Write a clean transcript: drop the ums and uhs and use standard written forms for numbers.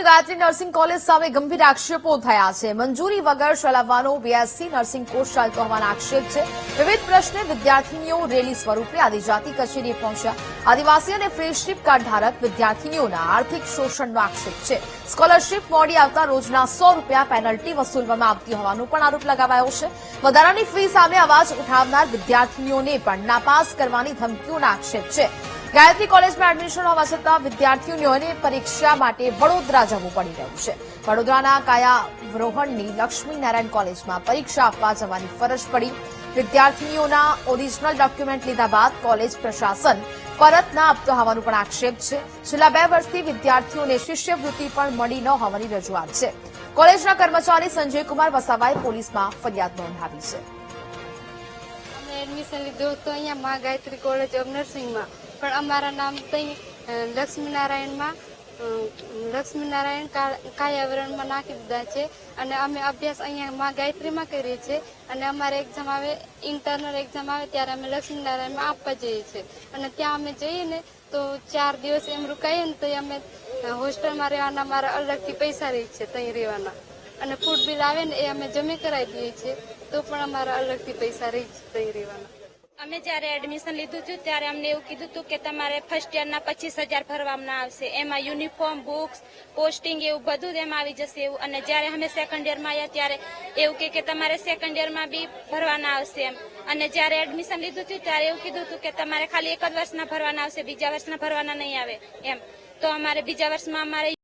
Gayatri nursing college સામે ગંભીર આક્ષેપો થયા છે। મંજૂરી વગર ચલાવવાનો બીએસસી નર્સિંગ કોર્સ ચાલતો હોવાના આક્ષેપ છે। વિવિધ પ્રશ્ને વિદ્યાર્થીનીઓ રેલી સ્વરૂપે આદિજાતિ કચેરીએ પહોંચ્યા। આદિવાસી અને ફ્રેન્ડશીપ કાર્ડ ધારક વિદ્યાર્થીનીઓના આર્થિક શોષણનો આક્ષેપ છે। સ્કોલરશીપ મોડી આવતા રોજના 100 રૂપિયા પેનલ્ટી વસૂલવામાં આવતી હોવાનો પણ આરોપ લગાવાયો છે। વધારાની ફી સામે અવાજ ઉઠાવનાર વિદ્યાર્થીનીઓને પણ નાપાસ કરવાની ધમકીઓના આક્ષેપ છે। ગાયત્રી કોલેજમાં એડમિશન હોવા છતાં વિદ્યાર્થીઓને પરીક્ષા માટે વડોદરા જવું પડી રહ્યું છે। વડોદરાના કાયાવરોહણની લક્ષ્મીનારાયણ કોલેજમાં પરીક્ષા આપવા જવાની ફરજ પડી। વિદ્યાર્થીનીઓના ઓરિજિનલ ડોક્યુમેન્ટ લીધા બાદ કોલેજ પ્રશાસન પરત ન આપતો હોવાનો પણ આક્ષેપ છે। છેલ્લા 2 વર્ષથી વિદ્યાર્થીઓને શિષ્યવૃત્તિ પણ મળી ન હોવાની રજૂઆત છે। કોલેજના કર્મચારી સંજયકુમાર વસાવાએ પોલીસમાં ફરિયાદ નોંધાવી છે। એડમિશન લીધું તો અહીંયા મા ગાયત્રી કોલેજ ઓફ નર્સિંગમાં, પણ અમારા નામ ત્યાં લક્ષ્મીનારાયણ કાયાવરણમાં નાખી દીધા છે અને અમે અભ્યાસ અહીંયા મા ગાયત્રીમાં કરીએ છીએ અને અમારે એક્ઝામ આવે, ઇન્ટરનલ એક્ઝામ આવે ત્યારે અમે લક્ષ્મીનારાયણમાં આપવા જઈએ છીએ અને ત્યાં અમે જઈએ ને તો 4 દિવસ એમ રોકાઈએ ને તો અમે હોસ્ટેલમાં રહેવાના મારા અલગથી પૈસા રહે છે ત્યાં રહેવાના અને ફૂડ બિલ આવે ને એ અમે જમે કરાવી દઈએ છીએ તો પણ અમારા અલગથી પૈસા રહી છે ત્યાં રહેવાના। અમે જ્યારે એડમિશન લીધું હતું ત્યારે અમને એવું કીધું હતું કે તમારે ફર્સ્ટ યરના 25,000 ભરવામાં આવશે, એમાં યુનિફોર્મ, બુક્સ, પોસ્ટિંગ એવું બધું જ એમાં આવી જશે એવું। અને જ્યારે અમે સેકન્ડ યરમાં આવ્યા ત્યારે એવું કે તમારે સેકન્ડ યરમાં બી ભરવાના આવશે એમ। અને જ્યારે એડમિશન લીધું હતું ત્યારે એવું કીધું હતું કે તમારે ખાલી 1 જ વર્ષના ભરવાના આવશે, બીજા વર્ષના ભરવાના નહીં આવે એમ। તો અમારે બીજા વર્ષમાં અમારે